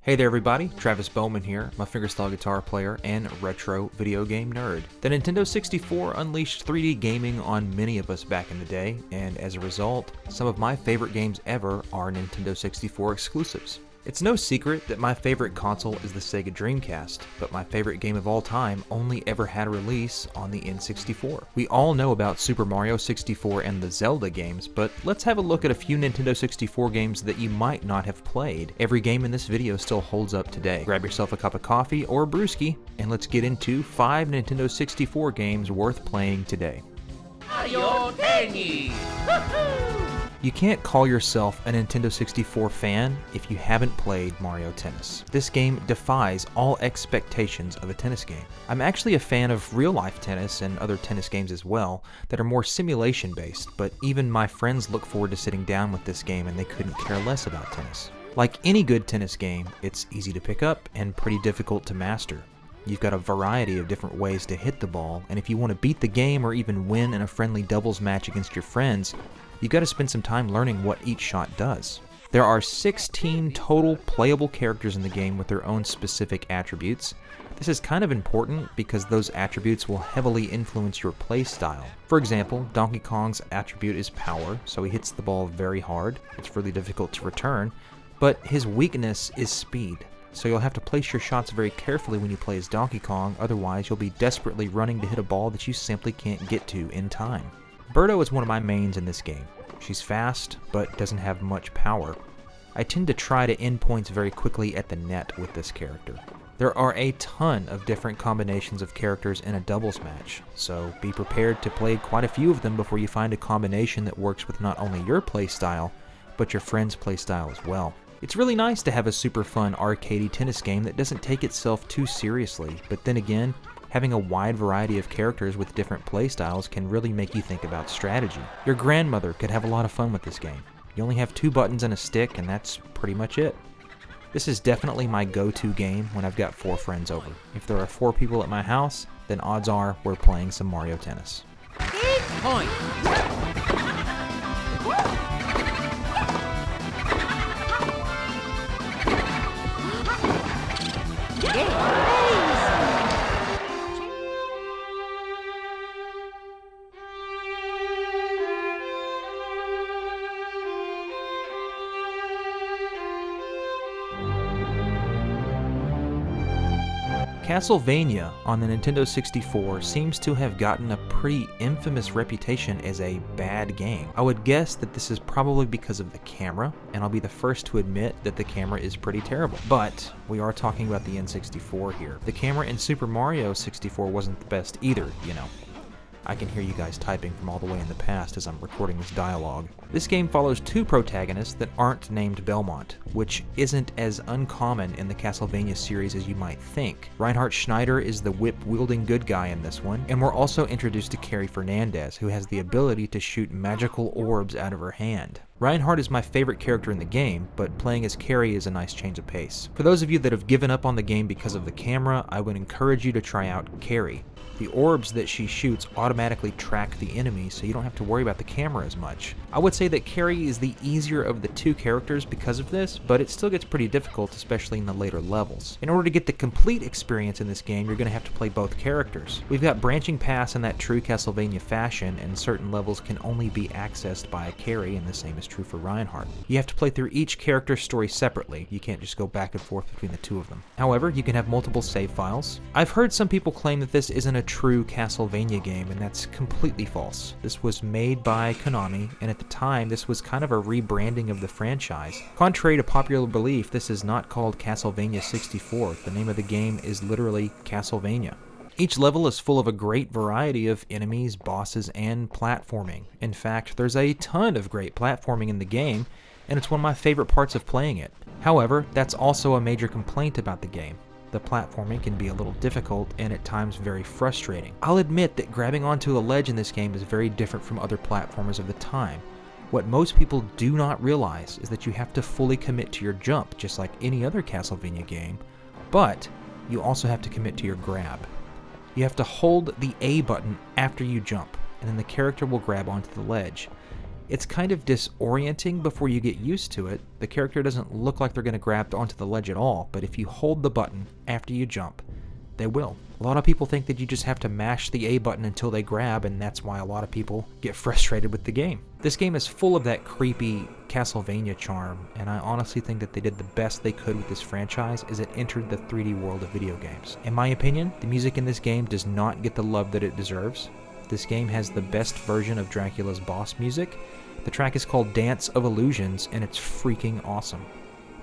Hey there everybody, Travis Bowman here, my fingerstyle guitar player and retro video game nerd. The Nintendo 64 unleashed 3D gaming on many of us back in the day, and as a result, some of my favorite games ever are Nintendo 64 exclusives. It's no secret that my favorite console is the Sega Dreamcast, but my favorite game of all time only ever had a release on the N64. We all know about Super Mario 64 and the Zelda games, but let's have a look at a few Nintendo 64 games that you might not have played. Every game in this video still holds up today. Grab yourself a cup of coffee or a brewski, and let's get into 5 Nintendo 64 games worth playing today. Mario Tennis! You can't call yourself a Nintendo 64 fan if you haven't played Mario Tennis. This game defies all expectations of a tennis game. I'm actually a fan of real-life tennis and other tennis games as well that are more simulation-based, but even my friends look forward to sitting down with this game and they couldn't care less about tennis. Like any good tennis game, it's easy to pick up and pretty difficult to master. You've got a variety of different ways to hit the ball, and if you want to beat the game or even win in a friendly doubles match against your friends, you've got to spend some time learning what each shot does. There are 16 total playable characters in the game with their own specific attributes. This is kind of important because those attributes will heavily influence your play style. For example, Donkey Kong's attribute is power, so he hits the ball very hard. It's really difficult to return, but his weakness is speed. So you'll have to place your shots very carefully when you play as Donkey Kong, otherwise you'll be desperately running to hit a ball that you simply can't get to in time. Birdo is one of my mains in this game. She's fast, but doesn't have much power. I tend to try to end points very quickly at the net with this character. There are a ton of different combinations of characters in a doubles match, so be prepared to play quite a few of them before you find a combination that works with not only your playstyle, but your friend's playstyle as well. It's really nice to have a super fun arcadey tennis game that doesn't take itself too seriously, but then again, having a wide variety of characters with different playstyles can really make you think about strategy. Your grandmother could have a lot of fun with this game. You only have 2 buttons and a stick, and that's pretty much it. This is definitely my go-to game when I've got 4 friends over. If there are 4 people at my house, then odds are we're playing some Mario Tennis. Big point! Castlevania on the Nintendo 64 seems to have gotten a pretty infamous reputation as a bad game. I would guess that this is probably because of the camera, and I'll be the first to admit that the camera is pretty terrible. But we are talking about the N64 here. The camera in Super Mario 64 wasn't the best either, you know. I can hear you guys typing from all the way in the past as I'm recording this dialogue. This game follows 2 protagonists that aren't named Belmont, which isn't as uncommon in the Castlevania series as you might think. Reinhard Schneider is the whip-wielding good guy in this one, and we're also introduced to Carrie Fernandez, who has the ability to shoot magical orbs out of her hand. Reinhardt is my favorite character in the game, but playing as Carrie is a nice change of pace. For those of you that have given up on the game because of the camera, I would encourage you to try out Carrie. The orbs that she shoots automatically track the enemy, so you don't have to worry about the camera as much. I would say that Carrie is the easier of the 2 characters because of this, but it still gets pretty difficult, especially in the later levels. In order to get the complete experience in this game, you're going to have to play both characters. We've got branching paths in that true Castlevania fashion, and certain levels can only be accessed by a Carrie, and the same is true for Reinhardt. You have to play through each character's story separately. You can't just go back and forth between the 2 of them. However, you can have multiple save files. I've heard some people claim that this isn't a true Castlevania game, and that's completely false. This was made by Konami, and at the time this was kind of a rebranding of the franchise. Contrary to popular belief, this is not called Castlevania 64. The name of the game is literally Castlevania. Each level is full of a great variety of enemies, bosses, and platforming. In fact, there's a ton of great platforming in the game, and it's one of my favorite parts of playing it. However, that's also a major complaint about the game. The platforming can be a little difficult and at times very frustrating. I'll admit that grabbing onto a ledge in this game is very different from other platformers of the time. What most people do not realize is that you have to fully commit to your jump, just like any other Castlevania game, but you also have to commit to your grab. You have to hold the A button after you jump, and then the character will grab onto the ledge. It's kind of disorienting before you get used to it. The character doesn't look like they're going to grab onto the ledge at all, but if you hold the button after you jump, they will. A lot of people think that you just have to mash the A button until they grab, and that's why a lot of people get frustrated with the game. This game is full of that creepy Castlevania charm, and I honestly think that they did the best they could with this franchise as it entered the 3D world of video games. In my opinion, the music in this game does not get the love that it deserves. This game has the best version of Dracula's boss music. The track is called Dance of Illusions, and it's freaking awesome.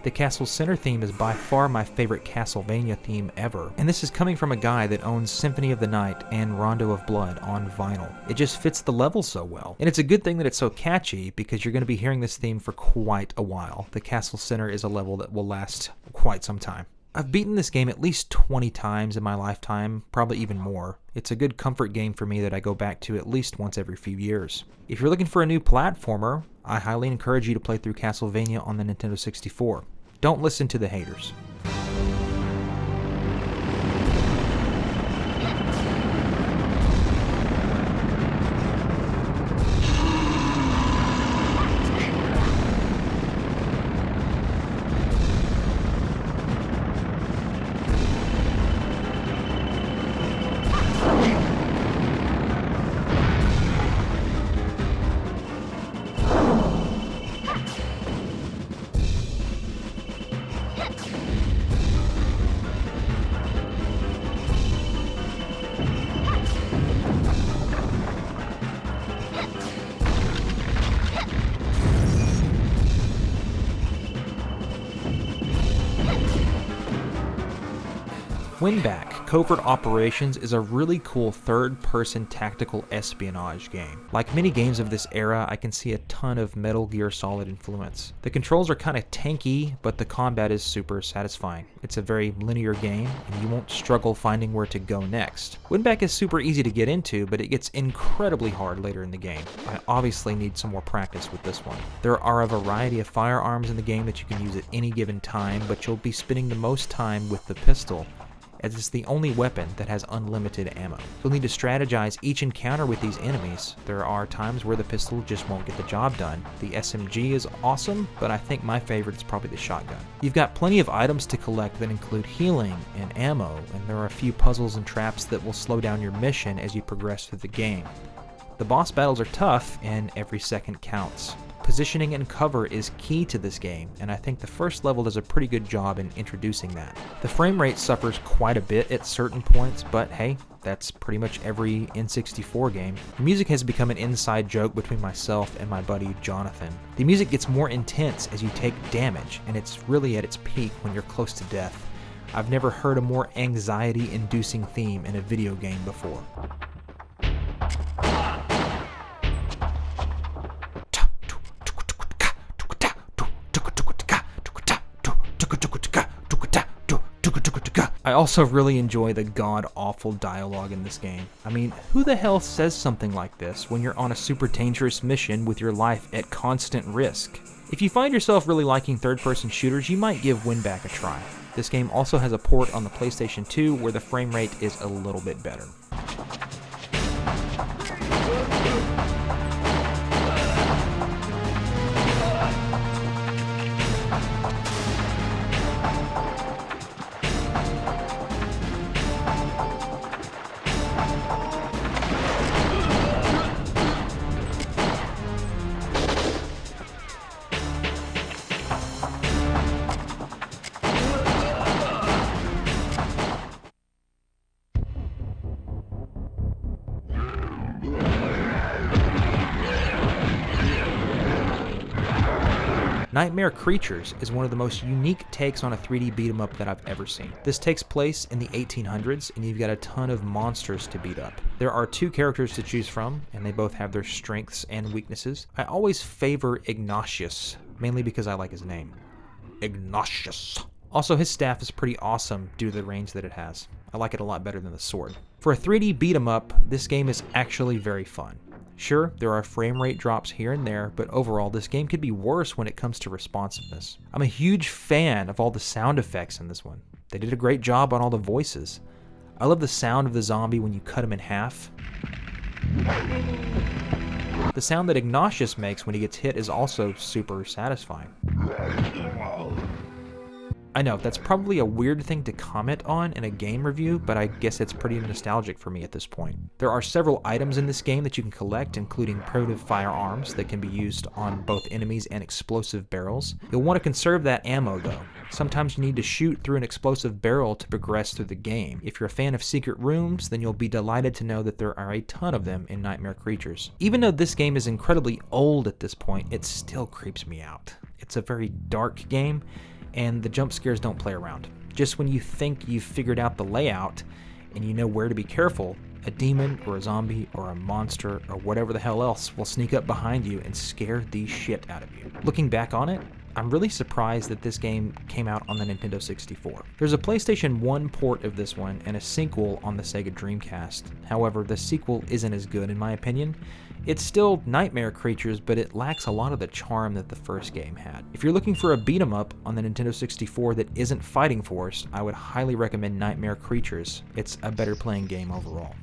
The Castle Center theme is by far my favorite Castlevania theme ever, and this is coming from a guy that owns Symphony of the Night and Rondo of Blood on vinyl. It just fits the level so well, and it's a good thing that it's so catchy because you're going to be hearing this theme for quite a while. The Castle Center is a level that will last quite some time. I've beaten this game at least 20 times in my lifetime, probably even more. It's a good comfort game for me that I go back to at least once every few years. If you're looking for a new platformer, I highly encourage you to play through Castlevania on the Nintendo 64. Don't listen to the haters. WinBack, Covert Operations is a really cool third-person tactical espionage game. Like many games of this era, I can see a ton of Metal Gear Solid influence. The controls are kind of tanky, but the combat is super satisfying. It's a very linear game, and you won't struggle finding where to go next. WinBack is super easy to get into, but it gets incredibly hard later in the game. I obviously need some more practice with this one. There are a variety of firearms in the game that you can use at any given time, but you'll be spending the most time with the pistol, as it's the only weapon that has unlimited ammo. You'll need to strategize each encounter with these enemies. There are times where the pistol just won't get the job done. The SMG is awesome, but I think my favorite is probably the shotgun. You've got plenty of items to collect that include healing and ammo, and there are a few puzzles and traps that will slow down your mission as you progress through the game. The boss battles are tough, and every second counts. Positioning and cover is key to this game, and I think the first level does a pretty good job in introducing that. The frame rate suffers quite a bit at certain points, but hey, that's pretty much every N64 game. The music has become an inside joke between myself and my buddy Jonathan. The music gets more intense as you take damage, and it's really at its peak when you're close to death. I've never heard a more anxiety-inducing theme in a video game before. I also really enjoy the god-awful dialogue in this game. I mean, who the hell says something like this when you're on a super dangerous mission with your life at constant risk? If you find yourself really liking third-person shooters, you might give WinBack a try. This game also has a port on the PlayStation 2 where the frame rate is a little bit better. Nightmare Creatures is one of the most unique takes on a 3D beat-em-up that I've ever seen. This takes place in the 1800s, and you've got a ton of monsters to beat up. There are two characters to choose from, and they both have their strengths and weaknesses. I always favor Ignatius, mainly because I like his name. Ignatius. Also, his staff is pretty awesome due to the range that it has. I like it a lot better than the sword. For a 3D beat-em-up, this game is actually very fun. Sure, there are frame rate drops here and there, but overall this game could be worse when it comes to responsiveness. I'm a huge fan of all the sound effects in this one. They did a great job on all the voices. I love the sound of the zombie when you cut him in half. The sound that Ignatius makes when he gets hit is also super satisfying. I know, that's probably a weird thing to comment on in a game review, but I guess it's pretty nostalgic for me at this point. There are several items in this game that you can collect, including primitive firearms that can be used on both enemies and explosive barrels. You'll want to conserve that ammo though. Sometimes you need to shoot through an explosive barrel to progress through the game. If you're a fan of secret rooms, then you'll be delighted to know that there are a ton of them in Nightmare Creatures. Even though this game is incredibly old at this point, it still creeps me out. It's a very dark game, and the jump scares don't play around. Just when you think you've figured out the layout and you know where to be careful, a demon or a zombie or a monster or whatever the hell else will sneak up behind you and scare the shit out of you. Looking back on it, I'm really surprised that this game came out on the Nintendo 64. There's a PlayStation 1 port of this one and a sequel on the Sega Dreamcast. However, the sequel isn't as good in my opinion. It's still Nightmare Creatures, but it lacks a lot of the charm that the first game had. If you're looking for a beat-em-up on the Nintendo 64 that isn't fighting forced, I would highly recommend Nightmare Creatures. It's a better playing game overall.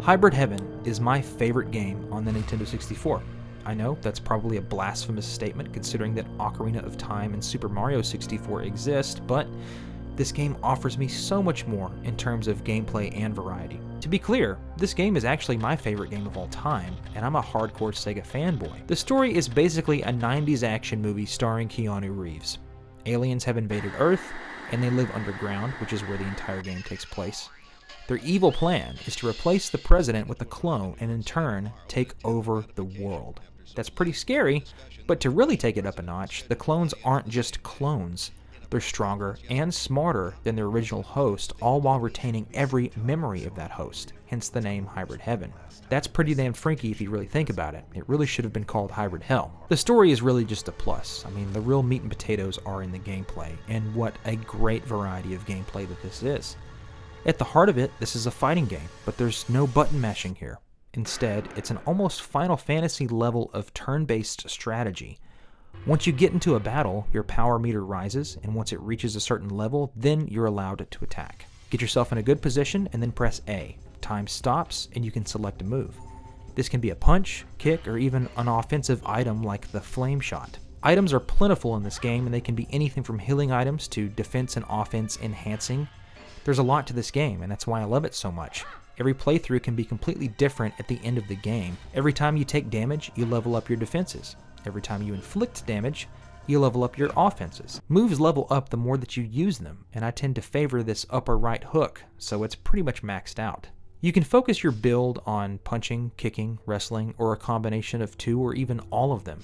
Hybrid Heaven is my favorite game on the Nintendo 64. I know that's probably a blasphemous statement considering that Ocarina of Time and Super Mario 64 exist, but this game offers me so much more in terms of gameplay and variety. To be clear, this game is actually my favorite game of all time, and I'm a hardcore Sega fanboy. The story is basically a 90s action movie starring Keanu Reeves. Aliens have invaded Earth, and they live underground, which is where the entire game takes place. Their evil plan is to replace the president with a clone and in turn take over the world. That's pretty scary, but to really take it up a notch, the clones aren't just clones. They're stronger and smarter than their original host, all while retaining every memory of that host, hence the name Hybrid Heaven. That's pretty damn freaky if you really think about it. It really should have been called Hybrid Hell. The story is really just a plus. I mean, the real meat and potatoes are in the gameplay, and what a great variety of gameplay that this is. At the heart of it, this is a fighting game, but there's no button mashing here. Instead, it's an almost Final Fantasy level of turn-based strategy. Once you get into a battle, your power meter rises, and once it reaches a certain level, then you're allowed to attack. Get yourself in a good position and then press A. Time stops, and you can select a move. This can be a punch, kick, or even an offensive item like the Flame Shot. Items are plentiful in this game, and they can be anything from healing items to defense and offense enhancing. There's a lot to this game, and that's why I love it so much. Every playthrough can be completely different at the end of the game. Every time you take damage, you level up your defenses. Every time you inflict damage, you level up your offenses. Moves level up the more that you use them, and I tend to favor this upper right hook, so it's pretty much maxed out. You can focus your build on punching, kicking, wrestling, or a combination of two or even all of them.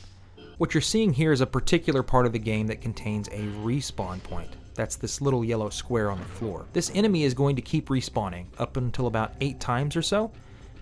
What you're seeing here is a particular part of the game that contains a respawn point. That's this little yellow square on the floor. This enemy is going to keep respawning up until about 8 times or so.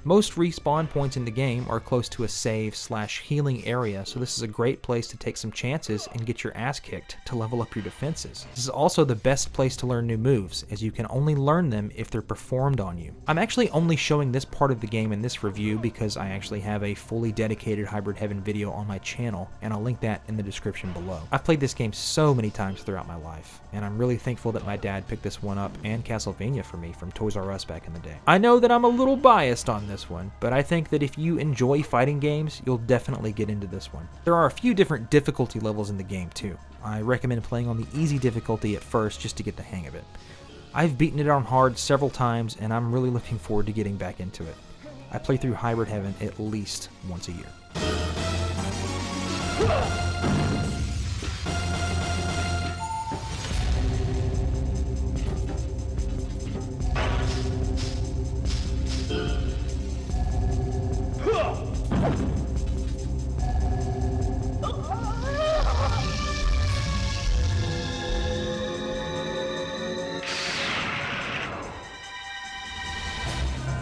Most respawn points in the game are close to a save/healing area, so this is a great place to take some chances and get your ass kicked to level up your defenses. This is also the best place to learn new moves, as you can only learn them if they're performed on you. I'm actually only showing this part of the game in this review because I actually have a fully dedicated Hybrid Heaven video on my channel, and I'll link that in the description below. I've played this game so many times throughout my life, and I'm really thankful that my dad picked this one up and Castlevania for me from Toys R Us back in the day. I know that I'm a little biased on this one, but I think that if you enjoy fighting games, you'll definitely get into this one. There are a few different difficulty levels in the game too. I recommend playing on the easy difficulty at first just to get the hang of it. I've beaten it on hard several times, and I'm really looking forward to getting back into it. I play through Hybrid Heaven at least once a year.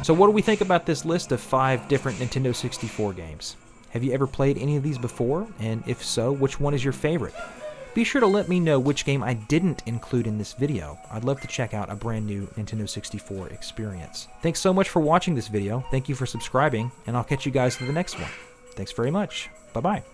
So what do we think about this list of 5 different Nintendo 64 games? Have you ever played any of these before? And if so, which one is your favorite? Be sure to let me know which game I didn't include in this video. I'd love to check out a brand new Nintendo 64 experience. Thanks so much for watching this video. Thank you for subscribing, and I'll catch you guys to the next one. Thanks very much. Bye-bye.